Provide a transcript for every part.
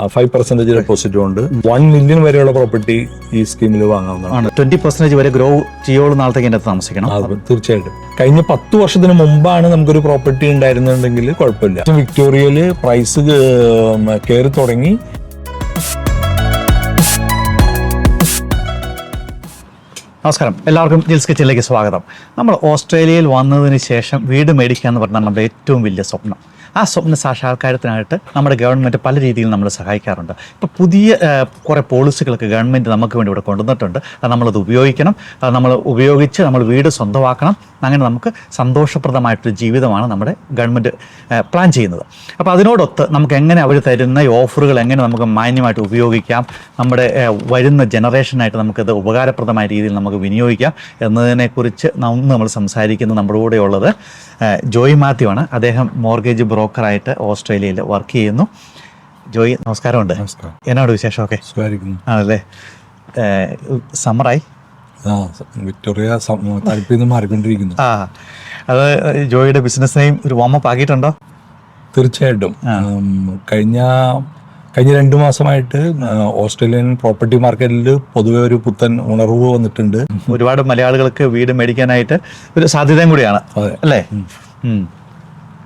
5% deposit കൊണ്ട് 1 million വരെയുള്ള property ഈ സ്കീമിൽ വാങ്ങാവുന്നതാണ്. 20% വരെ ഗ്രോ ചെയ്യുള്ളൂ നാളത്തേക്ക് എൻ്റെ താമസിക്കണം. തീർച്ചയായിട്ടും. കഴിഞ്ഞ 10 വർഷത്തിന് മുമ്പാണ് നമുക്കൊരു പ്രോപ്പർട്ടി ഉണ്ടായിരുന്നുണ്ടെങ്കിൽ കുഴപ്പമില്ല. വിക്ടോറിയയില് പ്രൈസ് കയറി തുടങ്ങി. നമസ്കാരം, എല്ലാവർക്കും ജിൽസ് കിച്ചണിലേക്ക് സ്വാഗതം. നമ്മൾ ഓസ്ട്രേലിയയിൽ വന്നതിന് ശേഷം വീട് മേടിക്കുക എന്ന് പറഞ്ഞാൽ നമ്മുടെ ഏറ്റവും വലിയ സ്വപ്നം. ആ സ്വപ്ന സാക്ഷാത്കാരത്തിനായിട്ട് നമ്മുടെ ഗവൺമെൻറ് പല രീതിയിൽ നമ്മൾ സഹായിക്കാറുണ്ട്. ഇപ്പോൾ പുതിയ കുറേ പോളിസികളൊക്കെ ഗവൺമെൻറ് നമുക്ക് വേണ്ടി ഇവിടെ കൊണ്ടുവന്നിട്ടുണ്ട്. അത് നമ്മളത് ഉപയോഗിക്കണം, അത് നമ്മൾ ഉപയോഗിച്ച് നമ്മൾ വീട് സ്വന്തമാക്കണം. അങ്ങനെ നമുക്ക് സന്തോഷപ്രദമായിട്ടൊരു ജീവിതമാണ് നമ്മുടെ ഗവൺമെൻറ് പ്ലാൻ ചെയ്യുന്നത്. അപ്പോൾ അതിനോടൊത്ത് നമുക്ക് എങ്ങനെ അവർ തരുന്ന ഈ ഓഫറുകൾ എങ്ങനെ നമുക്ക് മാന്യമായിട്ട് ഉപയോഗിക്കാം, നമ്മുടെ വരുന്ന ജനറേഷനായിട്ട് നമുക്കത് ഉപകാരപ്രദമായ രീതിയിൽ നമുക്ക് വിനിയോഗിക്കാം എന്നതിനെക്കുറിച്ച് നമ്മൾ സംസാരിക്കുന്നത് നമ്മുടെ കൂടെ ഉള്ളത് ജോയി മാത്യു ആണ്. അദ്ദേഹം മോർഗേജ് ബ്രോക്കറായിട്ട് ഓസ്ട്രേലിയയിൽ വർക്ക് ചെയ്യുന്നു. ജോയി, നമസ്കാരമുണ്ട്. എന്നാണ് വിശേഷമൊക്കെ? ആണല്ലേ. സമ്മറായി വിക്ടോറിയ താല്പര്യം മാറിക്കൊണ്ടിരിക്കുന്നു. അത് ജോയിയുടെ ബിസിനസ്സിനെയും ഒരു വാമപ്പ് ആക്കിയിട്ടുണ്ടോ? തീർച്ചയായിട്ടും. കഴിഞ്ഞ 2 മാസമായിട്ട് ഓസ്ട്രേലിയൻ പ്രോപ്പർട്ടി മാർക്കറ്റിൽ പൊതുവെ ഒരു പുത്തൻ ഉണർവ് വന്നിട്ടുണ്ട്. ഒരുപാട് മലയാളികൾക്ക് വീട് മേടിക്കാനായിട്ട് ഒരു സാധ്യതയും കൂടിയാണ്, അല്ലേ?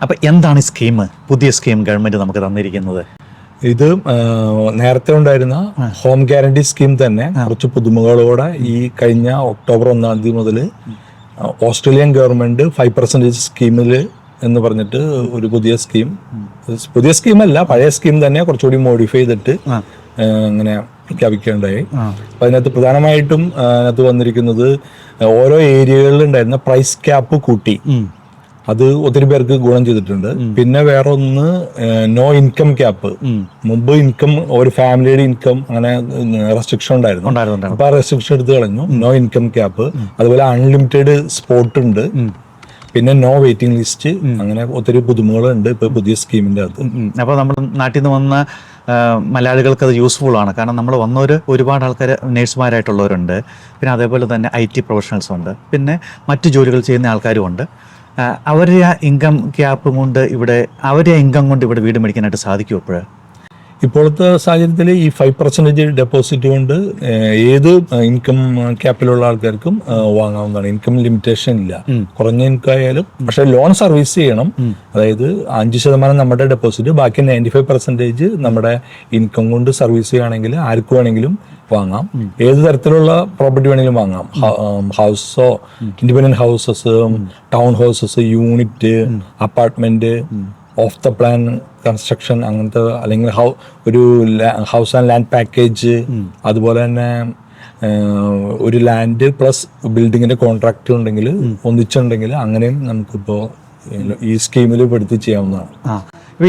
അപ്പൊ എന്താണ് ഈ സ്കീം, പുതിയ സ്കീം ഗവൺമെന്റ് നമുക്ക് തന്നിരിക്കുന്നത്? ഇത് നേരത്തെ ഉണ്ടായിരുന്ന ഹോം ഗ്യാരണ്ടി സ്കീം തന്നെ കുറച്ച് പുതുമകളോടെ ഈ കഴിഞ്ഞ ഒക്ടോബർ 1 മുതൽ ഓസ്ട്രേലിയൻ ഗവൺമെന്റ് 5% സ്കീമിൽ എന്ന് പറഞ്ഞിട്ട് ഒരു പുതിയ സ്കീമല്ല, പഴയ സ്കീം തന്നെ കുറച്ചുകൂടി മോഡിഫൈ ചെയ്തിട്ട് അങ്ങനെ പ്രഖ്യാപിക്കുകയുണ്ടായി. അപ്പൊ അതിനകത്ത് പ്രധാനമായിട്ടും അതിനകത്ത് വന്നിരിക്കുന്നത് ഓരോ ഏരിയകളിൽ ഉണ്ടായിരുന്ന പ്രൈസ് ക്യാപ്പ് കൂട്ടി. അത് ഒത്തിരി പേർക്ക് ഗുണം ചെയ്തിട്ടുണ്ട്. പിന്നെ വേറെ ഒന്ന് നോ ഇൻകം ക്യാപ്പ്. മുമ്പ് ഇൻകം ഒരു ഫാമിലിയുടെ ഇൻകം അങ്ങനെ റെസ്ട്രിക്ഷൻ ഉണ്ടായിരുന്നു. അപ്പൊ ആ റെസ്ട്രിക്ഷൻ എടുത്ത് കളഞ്ഞു. നോ ഇൻകം ക്യാപ്പ്, അതുപോലെ അൺലിമിറ്റഡ് സ്പോട്ട് ഉണ്ട്, പിന്നെ നോ വെയിറ്റിംഗ് ലിസ്റ്റ്, അങ്ങനെ ഒത്തിരി പുതുമകളുണ്ട് ഇപ്പൊ പുതിയ സ്കീമിന്റെ അകത്ത്. അപ്പോൾ നമ്മൾ നാട്ടിൽ നിന്ന് വന്ന മലയാളികൾക്ക് അത് യൂസ്ഫുൾ ആണ്. കാരണം നമ്മൾ വന്നവർ ഒരുപാട് ആൾക്കാർ നേഴ്സുമാരായിട്ടുള്ളവരുണ്ട്, പിന്നെ അതേപോലെ തന്നെ IT പ്രൊഫഷണൽസ് ഉണ്ട്, പിന്നെ മറ്റു ജോലികൾ ചെയ്യുന്ന ആൾക്കാരും ഉണ്ട്. അവരുടെ ആ ഇൻകം ക്യാപ്പ് കൊണ്ട് അവരുടെ ഇൻകം കൊണ്ട് ഇവിടെ വീട് മേടിക്കാനായിട്ട് സാധിക്കും. ഇപ്പോഴത്തെ സാഹചര്യത്തിൽ ഈ 5% ഡെപ്പോസിറ്റ് കൊണ്ട് ഏത് ഇൻകം ക്യാപ്പിലുള്ള ആൾക്കാർക്കും വാങ്ങാവുന്നതാണ്. ഇൻകം ലിമിറ്റേഷൻ ഇല്ല, കുറഞ്ഞ ഇൻകം ആയാലും. പക്ഷെ ലോൺ സർവീസ് ചെയ്യണം. അതായത് 5% നമ്മുടെ ഡെപ്പോസിറ്റ്, ബാക്കി 95% നമ്മുടെ ഇൻകം കൊണ്ട് സർവീസ് ചെയ്യുകയാണെങ്കിൽ ആർക്ക് വേണമെങ്കിലും വാങ്ങാം. ഏത് തരത്തിലുള്ള പ്രോപ്പർട്ടി വേണമെങ്കിലും വാങ്ങാം. ഹൗസോ, independent houses, town houses, unit, apartment, off the plan construction, അങ്ങനത്തെ, അല്ലെങ്കിൽ ഒരു ഹൗസ് ആൻഡ് ലാൻഡ് പാക്കേജ്, അതുപോലെ തന്നെ ഒരു ലാൻഡ് പ്ലസ് ബിൽഡിങ്ങിന്റെ കോൺട്രാക്ട് ഉണ്ടെങ്കിൽ ഒന്നിച്ചുണ്ടെങ്കിൽ അങ്ങനെയും നമുക്കിപ്പോൾ ഈ സ്കീമിൽ പെടുത്തി ചെയ്യാവുന്നതാണ്.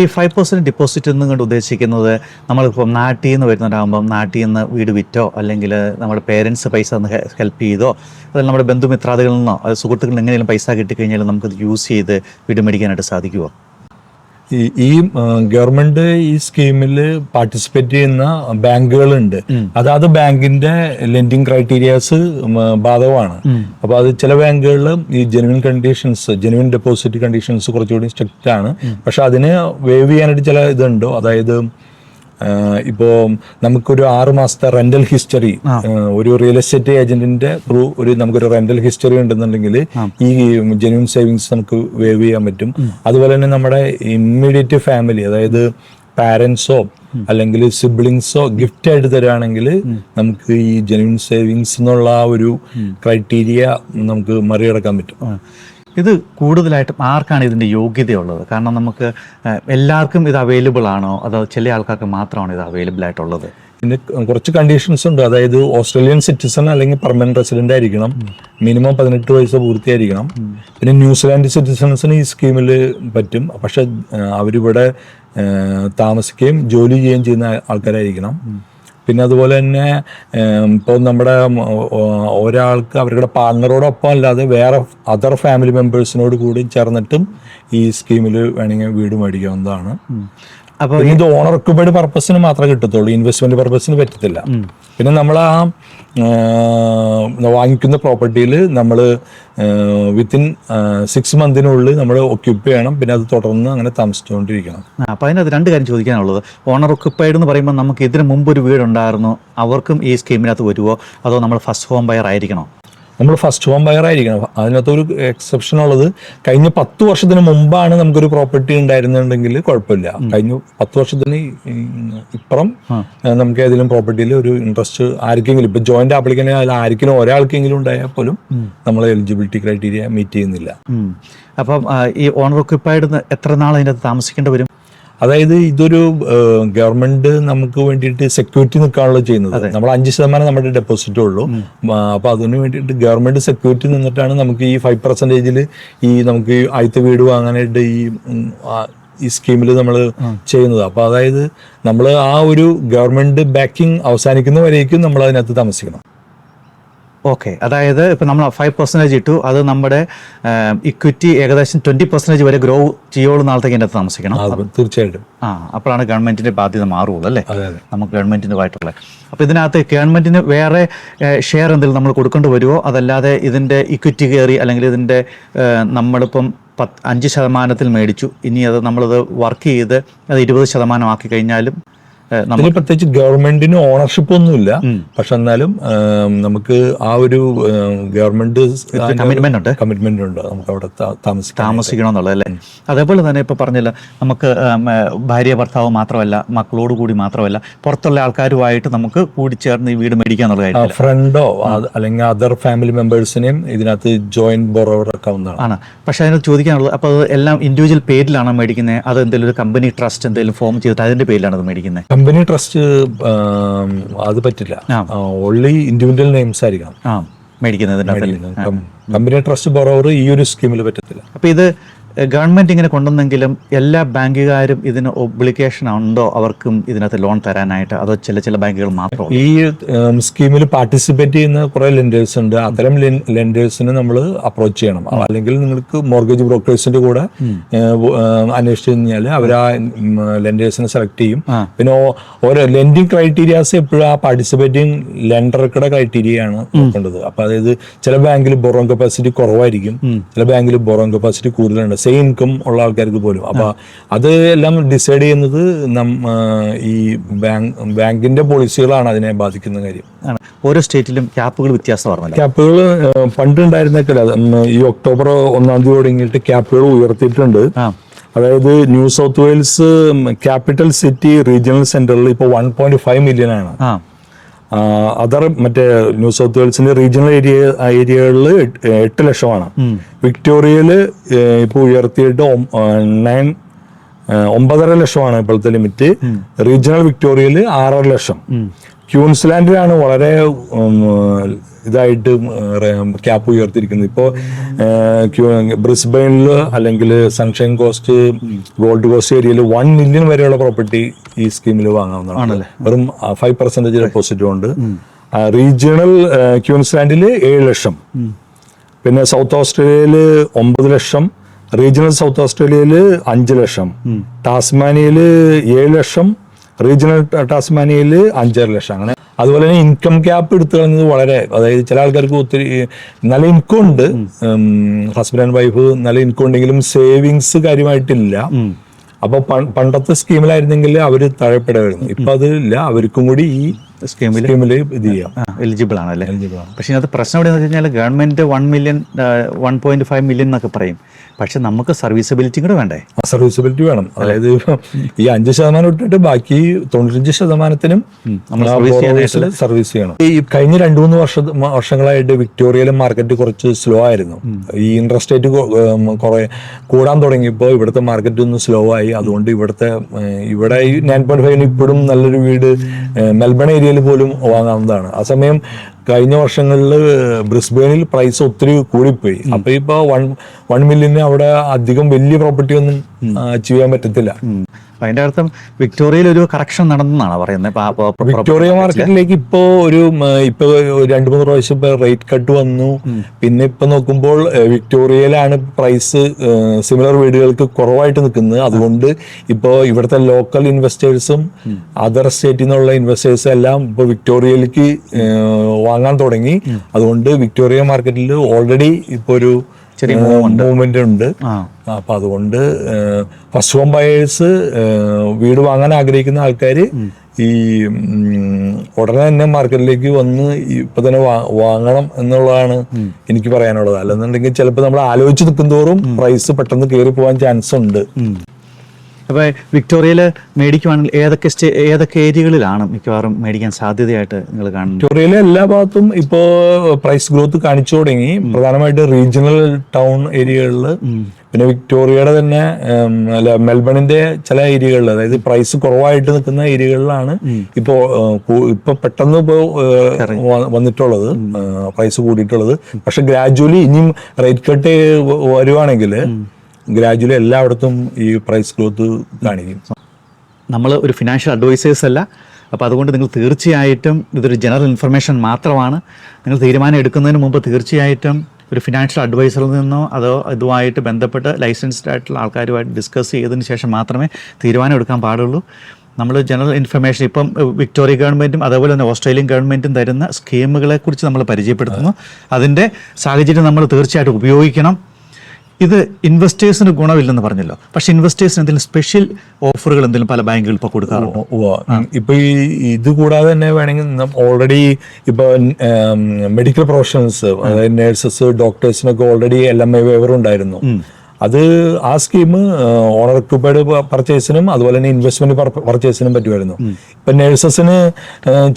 ഈ 5% ഡെപ്പോസിറ്റ് എന്നും കൊണ്ട് ഉദ്ദേശിക്കുന്നത് നമ്മളിപ്പോൾ നാട്ടിൽ നിന്ന് വരുന്നവരാകുമ്പം നാട്ടിൽ നിന്ന് വീട് വിറ്റോ, അല്ലെങ്കിൽ നമ്മുടെ പേരൻസ് പൈസ ഒന്ന് ഹെൽപ്പ് ചെയ്തോ, അതിൽ നമ്മുടെ ബന്ധുമിത്രാദികളിൽ നിന്നോ സുഹൃത്തുക്കളിൽ നിന്ന് എങ്ങനെയും പൈസ കിട്ടിക്കഴിഞ്ഞാൽ നമുക്കത് യൂസ് ചെയ്ത് വീട് മേടിക്കാനായിട്ട് സാധിക്കുമോ? ഈ ഗവൺമെന്റ് ഈ സ്കീമിൽ പാർട്ടിസിപ്പേറ്റ് ചെയ്യുന്ന ബാങ്കുകളുണ്ട്. അതാത് ബാങ്കിന്റെ ലെൻഡിങ് ക്രൈറ്റീരിയാസ് ബാധകമാണ്. അപ്പൊ അത് ചില ബാങ്കുകളിൽ ഈ ജെനുവിൻ ഡെപ്പോസിറ്റ് കണ്ടീഷൻസ് കുറച്ചുകൂടി സ്ട്രിക്റ്റ് ആണ്. പക്ഷെ അതിന് വേവ് ചെയ്യാനായിട്ട് ചില ഇതുണ്ടോ, അതായത് ഇപ്പോ നമുക്കൊരു 6 മാസത്തെ റെന്റൽ ഹിസ്റ്ററി, ഒരു റിയൽ എസ്റ്റേറ്റ് ഏജന്റിന്റെ ത്രൂ നമുക്കൊരു റെന്റൽ ഹിസ്റ്ററി ഉണ്ടെന്നുണ്ടെങ്കിൽ ഈ ജെന്യൂൻ സേവിങ്സ് നമുക്ക് വേവ് ചെയ്യാൻ പറ്റും. അതുപോലെ തന്നെ നമ്മുടെ ഇമ്മീഡിയറ്റ് ഫാമിലി, അതായത് പാരന്റ്സോ അല്ലെങ്കിൽ സിബ്ലിങ്സോ ഗിഫ്റ്റ് ആയിട്ട് തരികയാണെങ്കിൽ നമുക്ക് ഈ ജെന്യൂൻ സേവിങ്സ് എന്നുള്ള ആ ഒരു ക്രൈറ്റീരിയ നമുക്ക് മറികടക്കാൻ പറ്റും. ഇത് കൂടുതലായിട്ടും ആർക്കാണ് ഇതിൻ്റെ യോഗ്യതയുള്ളത്? കാരണം നമുക്ക് എല്ലാവർക്കും ഇത് അവൈലബിൾ ആണോ, അതോ ചില ആൾക്കാർക്ക് മാത്രമാണ് ഇത് അവൈലബിൾ ആയിട്ടുള്ളത്? പിന്നെ കുറച്ച് കണ്ടീഷൻസ് ഉണ്ട്. അതായത് ഓസ്ട്രേലിയൻ സിറ്റിസൺ അല്ലെങ്കിൽ പെർമനന്റ് റെസിഡന്റ് ആയിരിക്കണം, മിനിമം 18 വയസ്സ് പൂർത്തിയായിരിക്കണം. പിന്നെ ന്യൂസിലാൻഡ് സിറ്റിസൺസിന് ഈ സ്കീമിൽ പറ്റും, പക്ഷെ അവരിവിടെ താമസിക്കുകയും ജോലി ചെയ്യുകയും ചെയ്യുന്ന ആൾക്കാരായിരിക്കണം. പിന്നെ അതുപോലെ തന്നെ ഇപ്പോൾ നമ്മുടെ ഒരാൾക്ക് അവരുടെ പാർട്ണറോടൊപ്പം അല്ലാതെ വേറെ അതർ ഫാമിലി മെമ്പേഴ്സിനോട് കൂടി ചേർന്നിട്ടും ഈ സ്കീമിൽ വേണമെങ്കിൽ വീട് മേടിക്കാവുന്നതാണ്. അപ്പോൾ ഇത് ഓണർ ഒക്യുപ്പൈഡ് പർപ്പസിന് മാത്രമേ കിട്ടത്തുള്ളൂ, ഇൻവെസ്റ്റ്മെന്റ് പർപ്പസിന് പറ്റത്തില്ല. പിന്നെ നമ്മൾ ആ വാങ്ങിക്കുന്ന പ്രോപ്പർട്ടിയിൽ നമ്മൾ വിത്തിൻ 6 മന്തിനുള്ളിൽ നമ്മൾ ഒക്യുപ്പൈ ചെയ്യണം. പിന്നെ അത് തുടർന്ന് അങ്ങനെ താമസിച്ചുകൊണ്ടിരിക്കണം. അപ്പോൾ അതിനകത്ത് രണ്ട് കാര്യം ചോദിക്കാനുള്ളത്, ഓണർ ഒക്യുപ്പൈഡ് എന്ന് പറയുമ്പോൾ നമുക്ക് ഇതിന് മുമ്പ് ഒരു വീടുണ്ടായിരുന്നു, അവർക്കും ഈ സ്കീമിനകത്ത് വരുമോ, അതോ നമ്മൾ ഫസ്റ്റ് ഹോം ബയർ ആയിരിക്കണോ? നമ്മൾ ഫസ്റ്റ് ഹോം ബയർ ആയിരിക്കണം. അതിനകത്ത് ഒരു എക്സെപ്ഷൻ ഉള്ളത്, കഴിഞ്ഞ 10 വർഷത്തിന് മുമ്പാണ് നമുക്കൊരു പ്രോപ്പർട്ടി ഉണ്ടായിരുന്നുണ്ടെങ്കിൽ കുഴപ്പമില്ല. കഴിഞ്ഞ 10 വർഷത്തിന് ഇപ്പുറം നമുക്ക് ഏതെങ്കിലും പ്രോപ്പർട്ടിയിൽ ഒരു ഇൻട്രസ്റ്റ് ആർക്കെങ്കിലും, ഇപ്പൊ ജോയിന്റ് ആപ്ലിക്കൻ്റ് അതിൽ ആർക്കെങ്കിലും ഒരാൾക്കെങ്കിലും ഉണ്ടായാൽ പോലും നമ്മൾ എലിജിബിലിറ്റി ക്രൈറ്റീരിയ മീറ്റ് ചെയ്യുന്നില്ല. അപ്പം ഈ ഓണർ ഒക്യുപ്പൈഡ് എത്ര നാൾ അതിനകത്ത് താമസിക്കേണ്ടി വരും? അതായത് ഇതൊരു ഗവൺമെന്റ് നമുക്ക് വേണ്ടിയിട്ട് സെക്യൂരിറ്റി നിൽക്കാനുള്ള ചെയ്യുന്നത്. നമ്മൾ 5% നമ്മുടെ ഡെപ്പോസിറ്റേ ഉള്ളൂ. അപ്പൊ അതിന് വേണ്ടിയിട്ട് ഗവൺമെന്റ് സെക്യൂരിറ്റി നിന്നിട്ടാണ് നമുക്ക് ഈ 5% ഈ നമുക്ക് ആദ്യത്തെ വീട് വാങ്ങാനായിട്ട് ഈ സ്കീമിൽ നമ്മൾ ചെയ്യുന്നത്. അപ്പൊ അതായത് നമ്മൾ ആ ഒരു ഗവൺമെന്റ് ബാക്കിംഗ് അവസാനിക്കുന്നവരേക്കും നമ്മൾ അതിനകത്ത് താമസിക്കണം. ഓക്കെ, അതായത് ഇപ്പം നമ്മൾ 5% ഇട്ടു, അത് നമ്മുടെ ഇക്വിറ്റി ഏകദേശം 20% വരെ ഗ്രോ ചെയ്യുള്ളൂ നാളത്തേക്ക് അതിൻ്റെ അകത്ത് താമസിക്കണം. തീർച്ചയായിട്ടും. അപ്പോഴാണ് ഗവൺമെന്റിന്റെ ബാധ്യത മാറുള്ളൂ അല്ലേ, നമുക്ക് ഗവൺമെന്റിൻ്റെതായിട്ടുള്ള. അപ്പോൾ ഇതിനകത്ത് ഗവൺമെന്റിന് വേറെ ഷെയർ എന്തെങ്കിലും നമ്മൾ കൊടുക്കേണ്ടി വരുമോ, അതല്ലാതെ ഇതിന്റെ ഇക്വിറ്റി കയറി അല്ലെങ്കിൽ ഇതിന്റെ നമ്മളിപ്പം 5% മേടിച്ചു, ഇനി അത് നമ്മളത് വർക്ക് ചെയ്ത് അത് 20% ആക്കി കഴിഞ്ഞാലും അതിന് പ്രത്യേകിച്ച് ഗവൺമെന്റിന് ഓണർഷിപ്പ് ഒന്നുമില്ല. പക്ഷെ എന്നാലും നമുക്ക് ആ ഒരു ഗവൺമെന്റ് കമ്മിറ്റ്മെന്റ് ഉണ്ട് നമുക്ക് അവിടെ താമസിക്കണം എന്നുള്ളത് അല്ലേ. അതേപോലെ തന്നെ ഇപ്പൊ പറഞ്ഞില്ല, നമുക്ക് ഭാര്യ ഭർത്താവ് മാത്രമല്ല, മക്കളോട് കൂടി മാത്രമല്ല, പുറത്തുള്ള ആൾക്കാരുമായിട്ട് നമുക്ക് കൂടിച്ചേർന്ന് ഈ വീട് മേടിക്കാന്നുള്ള കാര്യം, ഫ്രണ്ടോ അല്ലെങ്കിൽ അതർ ഫാമിലി മെമ്പേഴ്സിനെയും ഇതിനകത്ത് ജോയിന്റ് ബോറോവർ ആക്കാവുന്നതാണ്. പക്ഷെ അതിനകത്ത് ചോദിക്കാനുള്ളത്, അപ്പോൾ അത് എല്ലാം ഇൻഡിവിജ്വൽ പേരിലാണോ മേടിക്കുന്നത്, അത് എന്തെങ്കിലും ഒരു കമ്പനി ട്രസ്റ്റ് എന്തെങ്കിലും ഫോം ചെയ്തിട്ട് അതിന്റെ പേരിലാണ് അത് മേടിക്കുന്നത്? കമ്പനി ട്രസ്റ്റ് അത് പറ്റില്ല, ഓൺലി ഇൻഡിവിജ്വൽ നെയിംസ് ആയിരിക്കണം മേടിക്കുന്നത്. കമ്പനി ട്രസ്റ്റ് ബോറോവർ ഈ ഒരു സ്കീമിൽ പറ്റത്തില്ല. അപ്പൊ ഇത് ഗവൺമെന്റ് ഇങ്ങനെ കൊണ്ടുവന്നെങ്കിലും എല്ലാ ബാങ്കുകാരും ഇതിന് ഒബ്ലിഗേഷൻ ഉണ്ടോ അവർക്കും ഇതിനകത്ത് ലോൺ തരാനായിട്ട്, അതോ ചില ബാങ്കുകൾ മാത്രം? ഈ സ്കീമിൽ പാർട്ടിസിപ്പേറ്റ് ചെയ്യുന്ന കുറെ ലെൻഡേഴ്സ് ഉണ്ട്. അത്തരം ലെൻഡേഴ്സിനെ നമ്മൾ അപ്രോച്ച് ചെയ്യണം. അല്ലെങ്കിൽ നിങ്ങൾക്ക് മോർഗേജ് ബ്രോക്കേഴ്സിന്റെ കൂടെ അന്വേഷിച്ചു കഴിഞ്ഞാൽ അവർ ആ ലെൻഡേഴ്സിനെ സെലക്ട് ചെയ്യും. പിന്നെ ഓരോ ലെൻഡിങ് ക്രൈറ്റീരിയാസ് എപ്പോഴും ആ പാർട്ടിസിപ്പേറ്റിംഗ് ലെൻഡർക്കുടെ ക്രൈറ്റീരിയ ആണ് നോക്കേണ്ടത്. അപ്പൊ അതായത് ചില ബാങ്കിൽ ബോറോയിങ് കപ്പാസിറ്റി കുറവായിരിക്കും, ചില ബാങ്കിൽ ബോറോയിങ് കപ്പാസിറ്റി കൂടുതലുണ്ട്, സെയിം ഇൻകം ഉള്ള ആൾക്കാർക്ക് പോലും. അപ്പൊ അത് എല്ലാം ഡിസൈഡ് ചെയ്യുന്നത് ഈ ബാങ്കിന്റെ പോളിസികളാണ് അതിനെ ബാധിക്കുന്ന കാര്യം. ഓരോ സ്റ്റേറ്റിലും ക്യാപ്പുകൾ വ്യത്യാസമാണ്. ക്യാപ്പുകൾ പണ്ടുണ്ടായിരുന്നൊക്കെ ഈ ഒക്ടോബർ 1 തുടങ്ങിയിട്ട് ക്യാപ്പുകൾ ഉയർത്തിയിട്ടുണ്ട്. അതായത് new south Wales capital city regional സെന്ററിൽ ഇപ്പോൾ 1.5 മില്യൺ ആണ്. അതർ മറ്റേ ന്യൂ സൗത്ത് വെയിൽസിന്റെ റീജിയണൽ ഏരിയകളിൽ 8 ലക്ഷമാണ്. വിക്ടോറിയയിൽ ഇപ്പോൾ ഉയർത്തിയിട്ട് 9.5 ലക്ഷമാണ് ഇപ്പോഴത്തെ ലിമിറ്റ്. റീജിയണൽ വിക്ടോറിയയിൽ 6.5 ലക്ഷം. ക്യൂൻസ്ലാൻഡിലാണ് വളരെ ഇതായിട്ട് ക്യാപ്പ് ഉയർത്തിയിരിക്കുന്നത്. ഇപ്പോൾ ബ്രിസ്ബെയിനിൽ അല്ലെങ്കിൽ സൺഷൈൻ കോസ്റ്റ്, ഗോൾഡ് കോസ്റ്റ് ഏരിയയിൽ 1 മില്യൺ വരെയുള്ള പ്രോപ്പർട്ടി ഈ സ്കീമിൽ വാങ്ങാവുന്നതാണ്. വെറും 5% ഡെപ്പോസിറ്റ് കൊണ്ട്. റീജിയണൽ ക്യൂൻസ്ലാൻഡിൽ 7 ലക്ഷം. പിന്നെ സൗത്ത് ഓസ്ട്രേലിയയിൽ 9 ലക്ഷം. റീജിയണൽ സൗത്ത് ഓസ്ട്രേലിയയിൽ 5 ലക്ഷം. ടാസ്മാനിയയിൽ 7 ലക്ഷം. റീജിയണൽ ടാസ്മാനിയയിൽ 5.5 ലക്ഷം. അങ്ങനെ അതുപോലെ തന്നെ ഇൻകം ക്യാപ്പ് എടുത്തു കളഞ്ഞത് വളരെ, അതായത് ചില ആൾക്കാർക്ക് ഒത്തിരി നല്ല ഇൻകം ഉണ്ട്, ഹസ്ബൻഡ് ആൻഡ് വൈഫ് നല്ല ഇൻകം ഉണ്ടെങ്കിലും സേവിങ്സ് കാര്യമായിട്ടില്ല. അപ്പൊ പണ്ടത്തെ സ്കീമിലായിരുന്നെങ്കിൽ അവര് താഴെപ്പെടായിരുന്നു. ഇപ്പൊ അതില്ല, അവർക്കും കൂടി ഈ സ്കീമിൽ ഇത് ചെയ്യാം, എലിജിബിൾ ആണ് അല്ലേ. പക്ഷെ ഇതിനകത്ത് പ്രശ്നം എവിടെയെന്ന് വെച്ച് കഴിഞ്ഞാൽ ഗവൺമെന്റ് 1 മില്യൺ 1.5 മില്യൺ എന്നൊക്കെ പറയും, പക്ഷെ നമുക്ക് സർവീസബിലിറ്റി കൂടെ വേണ്ടേ? സർവീസബിലിറ്റി വേണം. അതായത് ഈ 5% ഇട്ടിട്ട് ബാക്കി 95%നും സർവീസ് ചെയ്യണം. ഈ കഴിഞ്ഞ 2-3 വർഷങ്ങളായിട്ട് വിക്ടോറിയയിലെ മാർക്കറ്റ് കുറച്ച് സ്ലോ ആയിരുന്നു. ഈ ഇൻട്രസ്റ്റ് റേറ്റ് കുറെ കൂടാൻ തുടങ്ങിയപ്പോൾ ഇവിടുത്തെ മാർക്കറ്റ് ഒന്ന് സ്ലോ ആയി. അതുകൊണ്ട് ഇവിടെ ഈ 9.5 ഇപ്പോഴും നല്ലൊരു വീട് മെൽബൺ ഏരിയയിൽ പോലും വാങ്ങാവുന്നതാണ്. ആ സമയം കഴിഞ്ഞ വർഷങ്ങളിൽ ബ്രിസ്ബെയിനിൽ പ്രൈസ് ഒത്തിരി കൂടിപ്പോയി. അപ്പൊ ഇപ്പൊ 1 മില്യന് അവിടെ അധികം വലിയ പ്രോപ്പർട്ടി ഒന്നും അച്ചീവ് ചെയ്യാൻ പറ്റത്തില്ല. അതിന്റെ അർത്ഥം വിക്ടോറിയയിൽ ഒരു കറക്ഷൻ നടന്നെന്നാണ് പറയുന്നത്. വിക്ടോറിയ മാർക്കറ്റിലേക്ക് ഇപ്പോ ഇപ്പൊ 2-3 പ്രാവശ്യം ഇപ്പൊ റേറ്റ് കട്ട് വന്നു. പിന്നെ ഇപ്പൊ നോക്കുമ്പോൾ വിക്ടോറിയയിലാണ് പ്രൈസ് സിമിലർ വീടുകൾക്ക് കുറവായിട്ട് നിൽക്കുന്നത്. അതുകൊണ്ട് ഇപ്പോ ഇവിടുത്തെ ലോക്കൽ ഇൻവെസ്റ്റേഴ്സും അതർ സ്റ്റേറ്റിൽ നിന്നുള്ള ഇൻവെസ്റ്റേഴ്സും എല്ലാം ഇപ്പൊ വിക്ടോറിയയിലേക്ക് വാങ്ങാൻ തുടങ്ങി. അതുകൊണ്ട് വിക്ടോറിയ മാർക്കറ്റിൽ ഓൾറെഡി ഇപ്പൊ ഒരു മൂവ്മെന്റ് ഉണ്ട്. അപ്പൊ അതുകൊണ്ട് ഫസ്റ്റ് ഹോം ബയേഴ്സ് വീട് വാങ്ങാൻ ആഗ്രഹിക്കുന്ന ആൾക്കാർ ഈ ഉടനെ തന്നെ മാർക്കറ്റിലേക്ക് വന്ന് ഇപ്പൊ തന്നെ വാങ്ങണം എന്നുള്ളതാണ് എനിക്ക് പറയാനുള്ളത്. അല്ലെന്നുണ്ടെങ്കിൽ ചിലപ്പോൾ നമ്മൾ ആലോചിച്ച് നിൽക്കുന്തോറും പ്രൈസ് പെട്ടെന്ന് കയറി പോകാൻ ചാൻസ് ഉണ്ട്. അപ്പോൾ വിക്ടോറിയയിൽ മേടിക്കുവാണെങ്കിൽ ഏതൊക്കെ ഏരിയകളിലാണ് മിക്കവാറും മേടിക്കാൻ സാധ്യതയായിട്ട് നിങ്ങൾ കാണുന്നത്? വിക്ടോറിയയിലെ എല്ലാ ഭാഗത്തും ഇപ്പോൾ പ്രൈസ് ഗ്രോത്ത് കാണിച്ചു തുടങ്ങി. പ്രധാനമായിട്ട് റീജിയണൽ ടൗൺ ഏരിയകളിൽ, പിന്നെ വിക്ടോറിയയുടെ തന്നെ മെൽബണിന്റെ ചില ഏരിയകളിൽ, അതായത് പ്രൈസ് കുറവായിട്ട് നിൽക്കുന്ന ഏരിയകളിലാണ് ഇപ്പൊ പെട്ടെന്ന് വന്നിട്ടുള്ളത്, പ്രൈസ് കൂടിയിട്ടുള്ളത്. പക്ഷെ ഗ്രാജുവലി ഇനിയും റേറ്റ് കട്ട് വരുവാണെങ്കിൽ ഗ്രാജുവലി എല്ലായിടത്തും ഈ പ്രൈസ് ഗ്രോത്ത് കാണിക്കും. നമ്മൾ ഒരു ഫിനാൻഷ്യൽ അഡ്വൈസേഴ്സ് അല്ല, അപ്പോൾ അതുകൊണ്ട് നിങ്ങൾ തീർച്ചയായിട്ടും ഇതൊരു ജനറൽ ഇൻഫർമേഷൻ മാത്രമാണ്. നിങ്ങൾ തീരുമാനം എടുക്കുന്നതിന് മുമ്പ് തീർച്ചയായിട്ടും ഒരു ഫിനാൻഷ്യൽ അഡ്വൈസറിൽ നിന്നോ അതോ ഇതുമായിട്ട് ബന്ധപ്പെട്ട് ലൈസൻസ്ഡ് ആയിട്ടുള്ള ആൾക്കാരുമായിട്ട് ഡിസ്കസ് ചെയ്തതിന് ശേഷം മാത്രമേ തീരുമാനം എടുക്കാൻ പാടുള്ളൂ. നമ്മൾ ജനറൽ ഇൻഫർമേഷൻ ഇപ്പം വിക്ടോറിയ ഗവൺമെൻറ്റും അതേപോലെ തന്നെ ഓസ്ട്രേലിയൻ ഗവൺമെൻറ്റും തരുന്ന സ്കീമുകളെക്കുറിച്ച് നമ്മൾ പരിചയപ്പെടുത്തുന്നു. അതിൻ്റെ സാഹചര്യം നമ്മൾ തീർച്ചയായിട്ടും ഉപയോഗിക്കണം. ഇത് ഇൻവെസ്റ്റേഴ്സിന് ഗുണമില്ലെന്ന് പറഞ്ഞല്ലോ, പക്ഷെ ഇൻവെസ്റ്റേഴ്സിന് എന്തെങ്കിലും സ്പെഷ്യൽ ഓഫറുകൾ എന്തെങ്കിലും പല ബാങ്കുകൾ ഇപ്പോൾ കൊടുക്കാറുണ്ടോ? ഇപ്പൊ ഇത് കൂടാതെ തന്നെ വേണമെങ്കിൽ ഓൾറെഡി ഇപ്പൊ മെഡിക്കൽ പ്രൊഫഷണൽസ്, അതായത് നഴ്സസ്, ഡോക്ടേഴ്സിനൊക്കെ ഓൾറെഡി LMI വേവർ ഉണ്ടായിരുന്നു. അത് ആ സ്കീം ഓണർ ഒക്യുപ്പൈഡ് പർച്ചേസിനും അതുപോലെ തന്നെ ഇൻവെസ്റ്റ്മെന്റ് പർച്ചേസിനും പറ്റുമായിരുന്നു. ഇപ്പൊ നഴ്സസിന്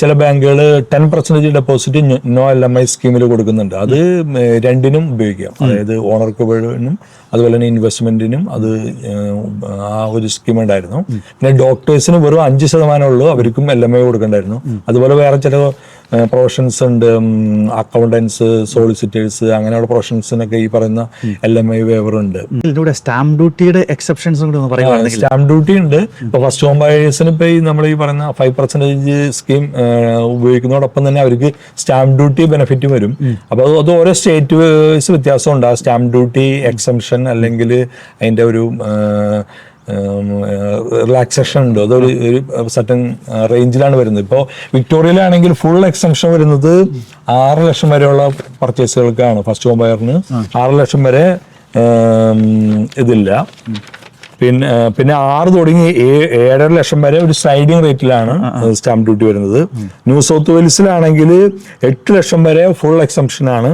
ചില ബാങ്കുകൾ 10% ഡെപ്പോസിറ്റ് നോ LMI സ്കീമിൽ കൊടുക്കുന്നുണ്ട്. അത് രണ്ടിനും ഉപയോഗിക്കാം, അതായത് ഓണർ ഒക്യുപ്പൈഡിനും അതുപോലെ തന്നെ ഇൻവെസ്റ്റ്മെന്റിനും അത് ആ ഒരു സ്കീം ഉണ്ടായിരുന്നു. പിന്നെ ഡോക്ടേഴ്സിന് വെറും 5% ഉള്ളൂ, അവർക്കും LMI കൊടുക്കണ്ടായിരുന്നു. അതുപോലെ വേറെ ചില പ്രൊഫഷൻസ് ഉണ്ട്, അക്കൗണ്ടൻസ്, സോളിസിറ്റേഴ്സ്, അങ്ങനെയുള്ള പ്രൊഫഷൻസിനൊക്കെ ഈ പറയുന്ന LMI വേവർ ഉണ്ട്. ഇതിലൂടെ സ്റ്റാമ്പ് ഡ്യൂട്ടിയുടെ എക്സെപ്ഷൻസ് സ്റ്റാമ്പ് ഡ്യൂട്ടി ഉണ്ട്. ഇപ്പൊ ഫസ്റ്റ് ഹോം ബയേഴ്സിന് ഇപ്പൊ നമ്മൾ ഈ പറയുന്ന 5% സ്കീം ഉപയോഗിക്കുന്നതോടൊപ്പം തന്നെ അവർക്ക് സ്റ്റാമ്പ് ഡ്യൂട്ടി ബെനിഫിറ്റ് വരും. അപ്പൊ അത് ഓരോ സ്റ്റേറ്റ് വൈസ് വ്യത്യാസമുണ്ട്. ആ സ്റ്റാമ്പ് ഡ്യൂട്ടി എക്സംഷൻ അല്ലെങ്കിൽ അതിന്റെ ഒരു റിലാക്സേഷൻ ഉണ്ട്, അതൊരു സർട്ടൻ റേഞ്ചിലാണ് വരുന്നത്. ഇപ്പോൾ വിക്ടോറിയയിലാണെങ്കിൽ ഫുൾ എക്സംഷൻ വരുന്നത് 6 ലക്ഷം വരെയുള്ള പർച്ചേസുകൾക്കാണ്. ഫസ്റ്റ് ഹോം ബയറിന് 6 ലക്ഷം വരെ ഇതില്ല. പിന്നെ 6 തുടങ്ങി 7.5 ലക്ഷം വരെ ഒരു സ്ലൈഡിംഗ് റേറ്റിലാണ് സ്റ്റാമ്പ് ഡ്യൂട്ടി വരുന്നത്. ന്യൂ സൗത്ത് വെയിൽസിലാണെങ്കിൽ 8 ലക്ഷം വരെ ഫുൾ എക്സംഷൻ ആണ്.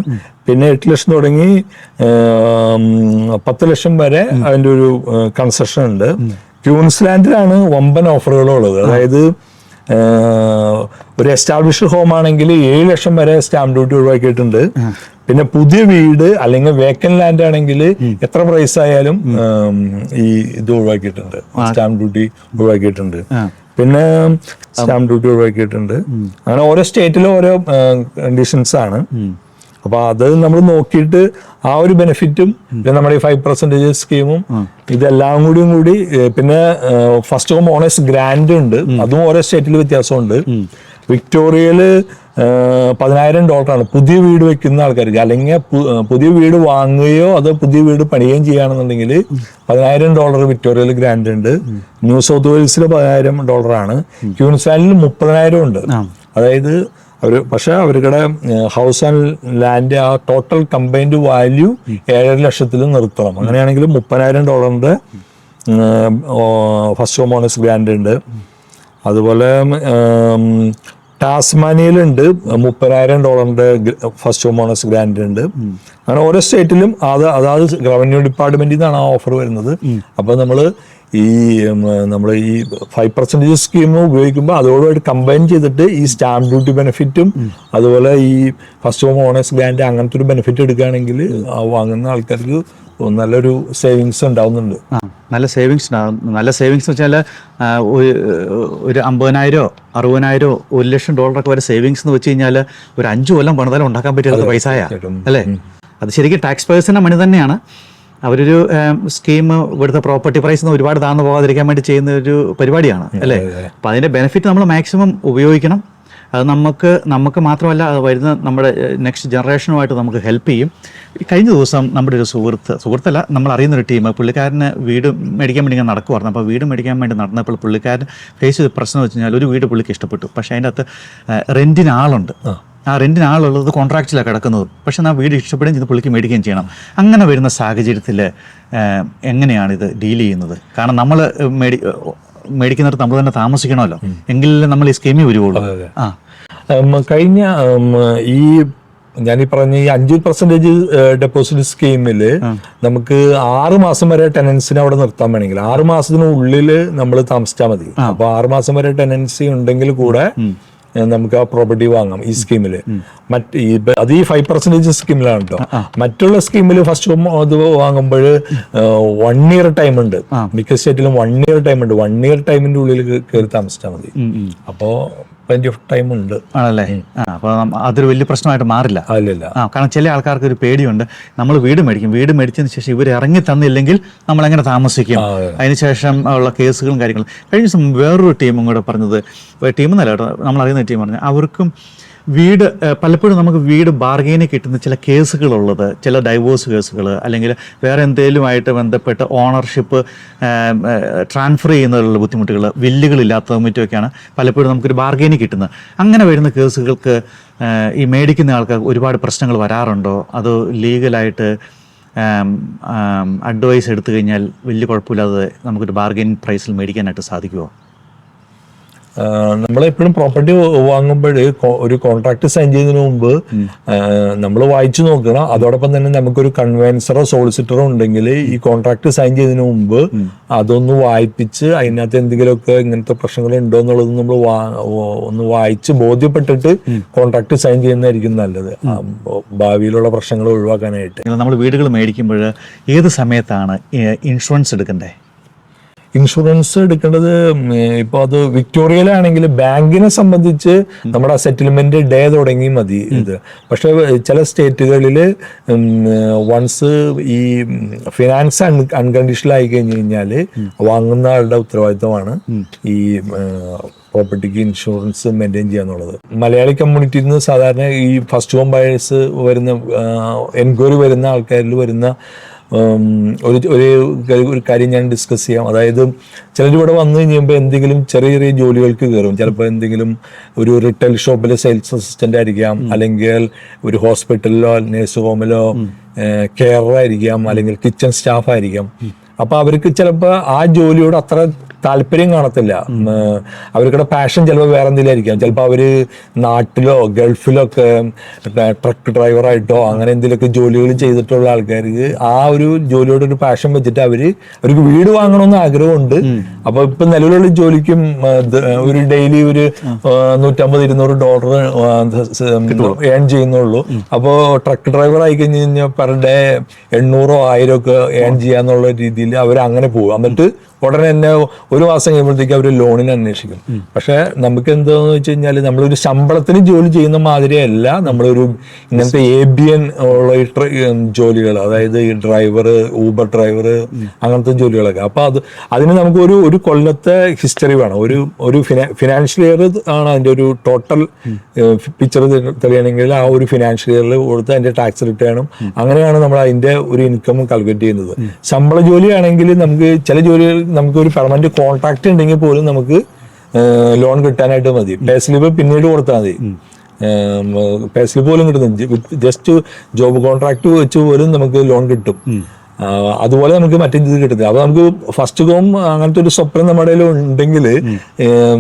പിന്നെ 8 ലക്ഷം തുടങ്ങി 10 ലക്ഷം വരെ അതിൻ്റെ ഒരു കൺസെഷൻ ഉണ്ട്. ക്യൂൻസ്ലാൻഡിലാണ് വമ്പൻ ഓഫറുകളുള്ളത്. അതായത് ഒരു എസ്റ്റാബ്ലിഷ്ഡ് ഹോം ആണെങ്കിൽ 7 ലക്ഷം വരെ സ്റ്റാമ്പ് ഡ്യൂട്ടി ഒഴിവാക്കിയിട്ടുണ്ട്. പിന്നെ പുതിയ വീട് അല്ലെങ്കിൽ വേക്കൻ ലാൻഡ് ആണെങ്കിൽ എത്ര പ്രൈസ് ആയാലും ഈ ഇത് ഒഴിവാക്കിയിട്ടുണ്ട്, സ്റ്റാമ്പ് ഡ്യൂട്ടി ഒഴിവാക്കിയിട്ടുണ്ട്. പിന്നെ സ്റ്റാമ്പ് ഡ്യൂട്ടി ഒഴിവാക്കിയിട്ടുണ്ട്. അങ്ങനെ ഓരോ സ്റ്റേറ്റിലും ഓരോ കണ്ടീഷൻസ് ആണ്. അപ്പൊ അത് നമ്മൾ നോക്കിയിട്ട് ആ ഒരു ബെനിഫിറ്റും പിന്നെ നമ്മുടെ ഈ 5% സ്കീമും ഇതെല്ലാം കൂടി പിന്നെ ഫസ്റ്റ് ഹോം ഓണേഴ്സ് ഗ്രാൻഡ് ഉണ്ട്, അതും ഓരോ സ്റ്റേറ്റിൽ വ്യത്യാസമുണ്ട്. വിക്ടോറിയയില് $10,000 പുതിയ വീട് വെക്കുന്ന ആൾക്കാർക്ക്, അല്ലെങ്കിൽ പുതിയ വീട് വാങ്ങുകയോ അതോ പുതിയ വീട് പണിയുകയും ചെയ്യുകയാണെന്നുണ്ടെങ്കിൽ $10,000 വിക്ടോറിയയിൽ ഗ്രാൻഡ് ഉണ്ട്. ന്യൂ സൗത്ത് വെയിൽസിൽ $10,000 ആണ്. ക്യൂൻസ്ലാൻഡിൽ 30,000 ഉണ്ട്. അതായത് പക്ഷെ അവരുടെ ഹൗസ് ആൻഡ് ലാൻഡ് ആ ടോട്ടൽ കമ്പൈൻഡ് വാല്യൂ 7.5 ലക്ഷത്തിൽ നിർത്തണം. അങ്ങനെയാണെങ്കിൽ $30,000 ഫസ്റ്റ് ഹോം ഓണേഴ്സ് ഗ്രാൻഡ് ഉണ്ട്. അതുപോലെ ടാസ്മാനിയയിലുണ്ട് $30,000 ഫസ്റ്റ് ഹോം ഓണേഴ്സ് ഗ്രാൻഡ് ഉണ്ട്. അങ്ങനെ ഓരോ സ്റ്റേറ്റിലും അതാത് റവന്യൂ ഡിപ്പാർട്ട്മെന്റിൽ നിന്നാണ് ആ ഓഫർ വരുന്നത്. അപ്പൊ നമ്മൾ ഈ 5% സ്കീം ഉപയോഗിക്കുമ്പോൾ അതോടുമായിട്ട് കമ്പൈൻ ചെയ്തിട്ട് ഈ സ്റ്റാമ്പ് ഡ്യൂട്ടി ബെനിഫിറ്റും അതുപോലെ ഈ ഫസ്റ്റ് ഹോം ഓണേഴ്സ് ഗ്രാൻഡ് അങ്ങനത്തെ ഒരു ബെനിഫിറ്റ് എടുക്കുകയാണെങ്കിൽ വാങ്ങുന്ന ആൾക്കാർക്ക് നല്ലൊരു സേവിങ്സ് ഉണ്ടാവുന്നുണ്ട്. നല്ല സേവിങ്സ് നല്ല സേവിങ്സ് വെച്ചാൽ ഒരു 50,000 60,000 $1 ലക്ഷം ഒക്കെ വരെ സേവിങ്സ് എന്ന് വെച്ച് കഴിഞ്ഞാൽ ഒരു 5 കൊല്ലം പണിതാലും ഉണ്ടാക്കാൻ പറ്റിയ പൈസയാ അല്ലേ? അത് ശരിക്കും ടാക്സ് പേഴ്സിന്റെ മണി തന്നെയാണ്. അവരൊരു സ്കീം ഇവിടുത്തെ പ്രോപ്പർട്ടി പ്രൈസ് ഒരുപാട് താഴ്ന്നു പോകാതിരിക്കാൻ വേണ്ടി ചെയ്യുന്ന ഒരു പരിപാടിയാണ് അല്ലേ? അപ്പോൾ അതിൻ്റെ ബെനിഫിറ്റ് നമ്മൾ മാക്സിമം ഉപയോഗിക്കണം. അത് നമുക്ക് മാത്രമല്ല, അത് വരുന്ന നമ്മുടെ നെക്സ്റ്റ് ജനറേഷനുമായിട്ട് നമുക്ക് ഹെൽപ്പ് ചെയ്യും. കഴിഞ്ഞ ദിവസം നമ്മുടെ ഒരു സുഹൃത്തല്ല, നമ്മൾ അറിയുന്നൊരു ടീം, പുള്ളിക്കാരന് വീട് മേടിക്കാൻ വേണ്ടി ഇങ്ങനെ നടക്കുമായിരുന്നു. അപ്പോൾ വീട് മേടിക്കാൻ വേണ്ടി നടന്നപ്പോൾ പുള്ളിക്കാരൻ ഫേസ് ചെയ്ത പ്രശ്നം വെച്ച് കഴിഞ്ഞാൽ, ഒരു വീട് പുള്ളിക്ക് ഇഷ്ടപ്പെട്ടു, പക്ഷേ അതിൻ്റെ അകത്ത് റെൻറ്റിന് ആളുണ്ട്. ആ റെൻറ്റിന് ആളുള്ളത് കോൺട്രാക്റ്റിലാണ് കിടക്കുന്നത്. പക്ഷേ ആ വീട് ഇഷ്ടപ്പെടുകയും ചെയ്ത് പുള്ളിക്ക് മേടിക്കുകയും ചെയ്യണം. അങ്ങനെ വരുന്ന സാഹചര്യത്തിൽ എങ്ങനെയാണ് ഇത് ഡീൽ ചെയ്യുന്നത്? കാരണം നമ്മൾ മേടിക്കുന്നിടത്ത് നമ്മൾ തന്നെ താമസിക്കണമല്ലോ, എങ്കിലേ നമ്മൾ ഈ സ്കീമിൽ വരുവുള്ളൂ. കഴിഞ്ഞ ഈ ഞാനീ പറഞ്ഞ ഈ 5% ഡെപ്പോസിറ്റ് സ്കീമില് നമുക്ക് 6 മാസം വരെ ടെനൻസിനെ അവിടെ നിർത്താൻ വേണമെങ്കിൽ 6 മാസത്തിനുള്ളിൽ നമ്മൾ താമസിച്ചാൽ മതി. അപ്പൊ 6 മാസം വരെ ടെനൻസി ഉണ്ടെങ്കിൽ കൂടെ നമുക്ക് ആ പ്രോപ്പർട്ടി വാങ്ങാം ഈ സ്കീമില്. അത് ഈ 5% സ്കീമിലാണ് കേട്ടോ. മറ്റുള്ള സ്കീമിൽ ഫസ്റ്റ് അത് വാങ്ങുമ്പോൾ 1 ഇയർ ടൈം ഉണ്ട്. മിക്ക സ്റ്റേറ്റിലും 1 ഇയർ ടൈം ഉണ്ട്. 1 ഇയർ ടൈമിന്റെ ഉള്ളിൽ കയറി താമസിച്ചാൽ മതി. അപ്പോ plenty of time ഉണ്ട് ആണല്ലേ? അപ്പോൾ അതൊരു വലിയ പ്രശ്നമായിട്ട് മാറില്ല. കാരണം ചില ആൾക്കാർക്ക് ഒരു പേടിയുണ്ട്, നമ്മൾ വീട് മേടിച്ചതിന് ശേഷം ഇവർ ഇറങ്ങി തന്നില്ലെങ്കിൽ നമ്മൾ എങ്ങനെ താമസിക്കും, അതിനുശേഷം ഉള്ള കേസുകളും കാര്യങ്ങളും. കഴിഞ്ഞ ദിവസം വേറൊരു ടീമും കൂടെ പറഞ്ഞത്, ടീം എന്നല്ല കേട്ടോ, നമ്മൾ അറിയുന്ന ടീം പറഞ്ഞു, അവർക്കും വീട് പലപ്പോഴും നമുക്ക് വീട് ബാർഗെയിനിൽ കിട്ടുന്ന ചില കേസുകളുള്ളത്, ചില ഡൈവോഴ്സ് കേസുകൾ, അല്ലെങ്കിൽ വേറെ എന്തെങ്കിലുമായിട്ട് ബന്ധപ്പെട്ട് ഓണർഷിപ്പ് ട്രാൻസ്ഫർ ചെയ്യുന്നതിലുള്ള ബുദ്ധിമുട്ടുകൾ, വില്ലുകളില്ലാത്തതും മറ്റുമൊക്കെയാണ് പലപ്പോഴും നമുക്കൊരു ബാർഗെയിനിൽ കിട്ടുന്നത്. അങ്ങനെ വരുന്ന കേസുകൾക്ക് ഈ മേടിക്കുന്ന ആൾക്കാർ ഒരുപാട് പ്രശ്നങ്ങൾ വരാറുണ്ടോ? അതോ ലീഗലായിട്ട് അഡ്വൈസ് എടുത്തു കഴിഞ്ഞാൽ വലിയ കുഴപ്പമില്ലാതെ നമുക്കൊരു ബാർഗെയിൻ പ്രൈസിൽ മേടിക്കാനായിട്ട് സാധിക്കുമോ? നമ്മളെപ്പോഴും പ്രോപ്പർട്ടി വാങ്ങുമ്പോൾ ഒരു കോൺട്രാക്ട് സൈൻ ചെയ്യുന്നതിന് മുമ്പ് നമ്മൾ വായിച്ചു നോക്കണം. അതോടൊപ്പം തന്നെ നമുക്കൊരു കൺവെൻസറോ സോളിസിറ്ററോ ഉണ്ടെങ്കിൽ ഈ കോൺട്രാക്ട് സൈൻ ചെയ്യുന്നതിന് മുമ്പ് അതൊന്ന് വായിപ്പിച്ച് അതിനകത്ത് എന്തെങ്കിലുമൊക്കെ ഇങ്ങനത്തെ പ്രശ്നങ്ങൾ ഉണ്ടോ എന്നുള്ളത് നമ്മൾ ഒന്ന് വായിച്ച് ബോധ്യപ്പെട്ടിട്ട് കോൺട്രാക്ട് സൈൻ ചെയ്യുന്നതായിരിക്കും നല്ലത്, ഭാവിയിലുള്ള പ്രശ്നങ്ങൾ ഒഴിവാക്കാനായിട്ട്. നമ്മൾ വീടുകൾ മേടിക്കുമ്പോൾ ഏത് സമയത്താണ് ഇൻഷുറൻസ് എടുക്കണ്ടേ? ഇൻഷുറൻസ് എടുക്കേണ്ടത് ഇപ്പോൾ അത് വിക്ടോറിയയിലാണെങ്കിൽ ബാങ്കിനെ സംബന്ധിച്ച് നമ്മുടെ സെറ്റിൽമെന്റ് ഡേ തുടങ്ങി മതി ഇത്. പക്ഷെ ചില സ്റ്റേറ്റുകളിൽ വൺസ് ഈ ഫിനാൻസ് അൺകണ്ടീഷണൽ ആയി കഴിഞ്ഞു കഴിഞ്ഞാൽ വാങ്ങുന്ന ആളുടെ ഉത്തരവാദിത്തമാണ് ഈ പ്രോപ്പർട്ടിക്ക് ഇൻഷുറൻസ് മെയിൻറ്റെയിൻ ചെയ്യാന്നുള്ളത്. മലയാളി കമ്മ്യൂണിറ്റിയിൽ നിന്ന് സാധാരണ ഈ ഫസ്റ്റ് ഹോം ബയേഴ്സ് വരുന്ന എൻക്വയറി വരുന്ന ആൾക്കാരിൽ വരുന്ന ഒരു കാര്യം ഞാൻ ഡിസ്കസ് ചെയ്യാം. അതായത് ചിലരിവിടെ വന്നു കഴിയുമ്പോൾ എന്തെങ്കിലും ചെറിയ ചെറിയ ജോലികൾക്ക് കയറും. ചിലപ്പോൾ എന്തെങ്കിലും ഒരു റിട്ടെയിൽ ഷോപ്പിൽ സെയിൽസ് അസിസ്റ്റന്റ് ആയിരിക്കാം, അല്ലെങ്കിൽ ഒരു ഹോസ്പിറ്റലിലോ നഴ്സ് ഹോമിലോ കെയറർ ആയിരിക്കാം, അല്ലെങ്കിൽ കിച്ചൺ സ്റ്റാഫ് ആയിരിക്കാം. അപ്പൊ അവർക്ക് ചിലപ്പോൾ ആ ജോലിയോട് അത്ര താല്പര്യം കാണത്തില്ല. അവർക്കുടെ പാഷൻ ചിലപ്പോൾ വേറെ എന്തെങ്കിലും ആയിരിക്കാം. ചിലപ്പോൾ അവര് നാട്ടിലോ ഗൾഫിലോ ഒക്കെ ട്രക്ക് ഡ്രൈവറായിട്ടോ അങ്ങനെ എന്തെങ്കിലുമൊക്കെ ജോലികൾ ചെയ്തിട്ടുള്ള ആൾക്കാർക്ക് ആ ഒരു ജോലിയോടൊരു പാഷൻ വെച്ചിട്ട് അവർക്ക് വീട് വാങ്ങണമെന്ന് ആഗ്രഹമുണ്ട്. അപ്പൊ ഇപ്പൊ നിലവിലുള്ള ജോലിക്കും ഒരു ഡെയിലി ഒരു $150-200 ഏൺ ചെയ്യുന്നുള്ളൂ. അപ്പോൾ ട്രക്ക് ഡ്രൈവർ ആയി കഴിഞ്ഞ് കഴിഞ്ഞാൽ പെർ ഡേ 800-1000 ഒക്കെ ഏൺ ചെയ്യാന്നുള്ള രീതിയിൽ അവർ അങ്ങനെ പോകും. എന്നിട്ട് ഉടനെ തന്നെ ഒരു മാസം കഴിയുമ്പോഴത്തേക്ക് അവർ ലോണിന് അന്വേഷിക്കും. പക്ഷെ നമുക്ക് എന്താന്ന് വെച്ച് കഴിഞ്ഞാൽ നമ്മളൊരു ശമ്പളത്തിന് ജോലി ചെയ്യുന്ന മാതിരിയല്ല നമ്മളൊരു ഇങ്ങനത്തെ ABN ഉള്ള ജോലികൾ, അതായത് ഈ ഡ്രൈവർ, ഊബർ ഡ്രൈവർ, അങ്ങനത്തെ ജോലികളൊക്കെ. അപ്പൊ അതിന് നമുക്ക് ഒരു കൊല്ലത്തെ ഹിസ്റ്ററി വേണം. ഒരു ഫിനാൻഷ്യൽ ഇയർ ആണ് അതിന്റെ ഒരു ടോട്ടൽ പിക്ചർ തെളിയണമെങ്കിൽ ആ ഒരു ഫിനാൻഷ്യൽ ഇയറിൽ കൊടുത്ത് അതിന്റെ ടാക്സ് റിട്ടേണും അങ്ങനെയാണ് നമ്മൾ അതിന്റെ ഒരു ഇൻകം കാൽക്കുലേറ്റ് ചെയ്യുന്നത്. ശമ്പള ജോലിയാണെങ്കിൽ നമുക്ക് ചില ജോലികൾ നമുക്ക് ഒരു പെർമനന്റ് കോൺട്രാക്ട് ഉണ്ടെങ്കിൽ പോലും നമുക്ക് ലോൺ കിട്ടാനായിട്ട് മതി. പേ സ്ലിപ്പ് പിന്നീട് കൊടുത്താൽ മതി. പേ സ്ലിപ്പ് പോലും കിട്ടുന്നു, ജസ്റ്റ് ജോബ് കോൺട്രാക്ട് വെച്ച് പോലും നമുക്ക് ലോൺ കിട്ടും. അതുപോലെ നമുക്ക് മറ്റേ ഇത് കിട്ടുന്നത്. അപ്പൊ നമുക്ക് ഫസ്റ്റ് ഹോം അങ്ങനത്തെ ഒരു സ്വപ്നം നമ്മുടെ ഉണ്ടെങ്കിൽ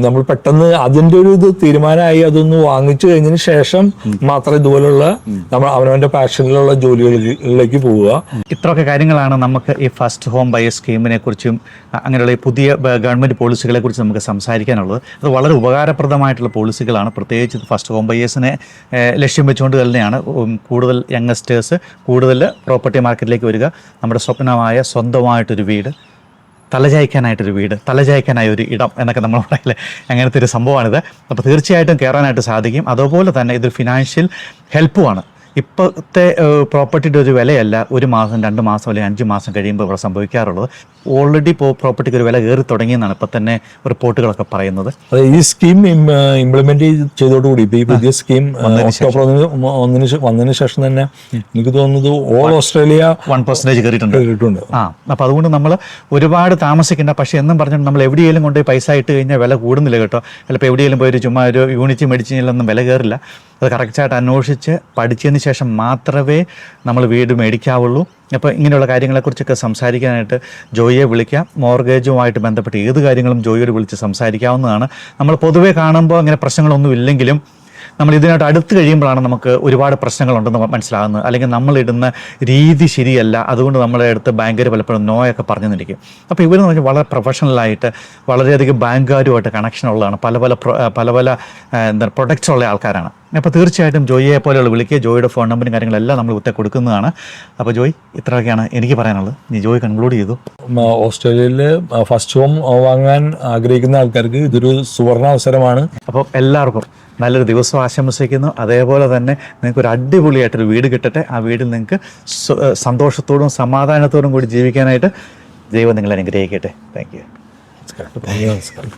നമ്മൾ പെട്ടെന്ന് അതിന്റെ ഒരു ഇത് തീരുമാനമായി അതൊന്ന് വാങ്ങിച്ചു കഴിഞ്ഞതിന് ശേഷം മാത്രം ഇതുപോലുള്ള നമ്മൾ അവനവന്റെ പാഷനിലുള്ള ജോലികളിലേക്ക് പോവുക. ഇത്രയൊക്കെ കാര്യങ്ങളാണ് നമുക്ക് ഈ ഫസ്റ്റ് ഹോം ബയർ സ്കീമിനെ കുറിച്ചും അങ്ങനെയുള്ള ഈ പുതിയ ഗവൺമെന്റ് പോളിസികളെ കുറിച്ച് നമുക്ക് സംസാരിക്കാനുള്ളത്. അത് വളരെ ഉപകാരപ്രദമായിട്ടുള്ള പോളിസികളാണ്. പ്രത്യേകിച്ച് ഫസ്റ്റ് ഹോം ബയേഴ്സിനെ ലക്ഷ്യം വെച്ചുകൊണ്ട് തന്നെയാണ് കൂടുതൽ യങ്സ്റ്റേഴ്സ് കൂടുതൽ പ്രോപ്പർട്ടി മാർക്കറ്റിലേക്ക് വരിക. നമ്മുടെ സ്വപ്നമായ സ്വന്തമായിട്ടൊരു വീട്, തലചായ്ക്കാനായിട്ടൊരു വീട്, തലചായ്ക്കാനായ ഒരു ഇടം എന്നൊക്കെ നമ്മൾ പറയില്ലേ, അങ്ങനത്തെ ഒരു സംഭവമാണിത്. അപ്പോൾ തീർച്ചയായിട്ടും കയറാനായിട്ട് സാധിക്കും. അതുപോലെ തന്നെ ഇതൊരു ഫിനാൻഷ്യൽ ഹെൽപ്പുമാണ്. ഇപ്പോഴത്തെ പ്രോപ്പർട്ടിയുടെ ഒരു വിലയല്ല 1 മാസം 2 മാസം അല്ലെങ്കിൽ 5 മാസം കഴിയുമ്പോൾ ഇവിടെ സംഭവിക്കാറുള്ളത്. ഓൾറെഡി പ്രോപ്പർട്ടിക്ക് ഒരു വില കയറി തുടങ്ങിയെന്നാണ് ഇപ്പം തന്നെ റിപ്പോർട്ടുകളൊക്കെ പറയുന്നത്. അതെ, ഈ സ്കീം ഇംപ്ലിമെന്റ് ചെയ്തോടുകൂടി ഇപ്പൊ ഈ പുതിയ സ്കീം ഒക്ടോബർ 1 വന്നതിന് ശേഷം തന്നെ എനിക്ക് തോന്നുന്നത് ഓൾ ഓസ്ട്രേലിയ 1% കയറിയിട്ടുണ്ട്. കിട്ടുന്നുണ്ട്. അപ്പം അതുകൊണ്ട് നമ്മൾ ഒരുപാട് താമസിക്കേണ്ട. പക്ഷേ എന്നും പറഞ്ഞാൽ നമ്മൾ എവിടെയെങ്കിലും കൊണ്ടുപോയി പൈസ ഇട്ട് കഴിഞ്ഞാൽ വില കൂടുന്നില്ല കേട്ടോ. ചിലപ്പോൾ എവിടെയെങ്കിലും പോയി ചുമ്മാ ഒരു യൂണിറ്റ് മേടിച്ച് കഴിഞ്ഞാലൊന്നും വില കയറില്ല. അത് കറക്റ്റായിട്ട് അന്വേഷിച്ച് പഠിച്ചതിന് ശേഷം മാത്രമേ നമ്മൾ വീട് മേടിക്കാവുള്ളൂ. അപ്പോൾ ഇങ്ങനെയുള്ള കാര്യങ്ങളെക്കുറിച്ചൊക്കെ സംസാരിക്കാനായിട്ട് ജോയിയെ വിളിക്കാം. മോർഗേജുമായിട്ട് ബന്ധപ്പെട്ട് ഏത് കാര്യങ്ങളും ജോയിയോട് വിളിച്ച് സംസാരിക്കാവുന്നതാണ്. നമ്മൾ പൊതുവേ കാണുമ്പോൾ അങ്ങനെ പ്രശ്നങ്ങളൊന്നും ഇല്ലെങ്കിലും നമ്മൾ ഇതിനായിട്ട് അടുത്ത് കഴിയുമ്പോഴാണ് നമുക്ക് ഒരുപാട് പ്രശ്നങ്ങളുണ്ടെന്ന് മനസ്സിലാകുന്നത്. അല്ലെങ്കിൽ നമ്മളിടുന്ന രീതി ശരിയല്ല, അതുകൊണ്ട് നമ്മളെ അടുത്ത് ബാങ്കുകാർ പലപ്പോഴും നോയൊക്കെ പറഞ്ഞു നിൽക്കും. അപ്പോൾ ഇവരെന്ന് പറഞ്ഞാൽ വളരെ പ്രൊഫഷണലായിട്ട് വളരെയധികം ബാങ്കുകാരുമായിട്ട് കണക്ഷൻ ഉള്ളതാണ്. പല പല എന്താ പ്രൊഡക്ട്സ് ഉള്ള ആൾക്കാരാണ്. അപ്പോൾ തീർച്ചയായിട്ടും ജോയിയെ പോലെയുള്ള വിളിക്കുക. ജോയിയുടെ ഫോൺ നമ്പറും കാര്യങ്ങളെല്ലാം നമ്മൾ ഉത്തരം കൊടുക്കുന്നതാണ്. അപ്പോൾ ജോയ്, ഇത്രയൊക്കെയാണ് എനിക്ക് പറയാനുള്ളത്. നീ ജോയ് കൺക്ലൂഡ് ചെയ്തു. ഓസ്ട്രേലിയയിൽ ഫസ്റ്റ് ഹോം വാങ്ങാൻ ആഗ്രഹിക്കുന്ന ആൾക്കാർക്ക് ഇതൊരു സുവർണ അവസരമാണ്. അപ്പോൾ എല്ലാവർക്കും നല്ലൊരു ദിവസം ആശംസിക്കുന്നു. അതേപോലെ തന്നെ നിങ്ങൾക്ക് ഒരു അടിപൊളിയായിട്ടൊരു വീട് കിട്ടട്ടെ. ആ വീട്ടിൽ നിങ്ങൾക്ക് സന്തോഷത്തോടും സമാധാനത്തോടും കൂടി ജീവിക്കാനായിട്ട് ദൈവം നിങ്ങളെ അനുഗ്രഹിക്കട്ടെ. Thank you. നമസ്കാരം.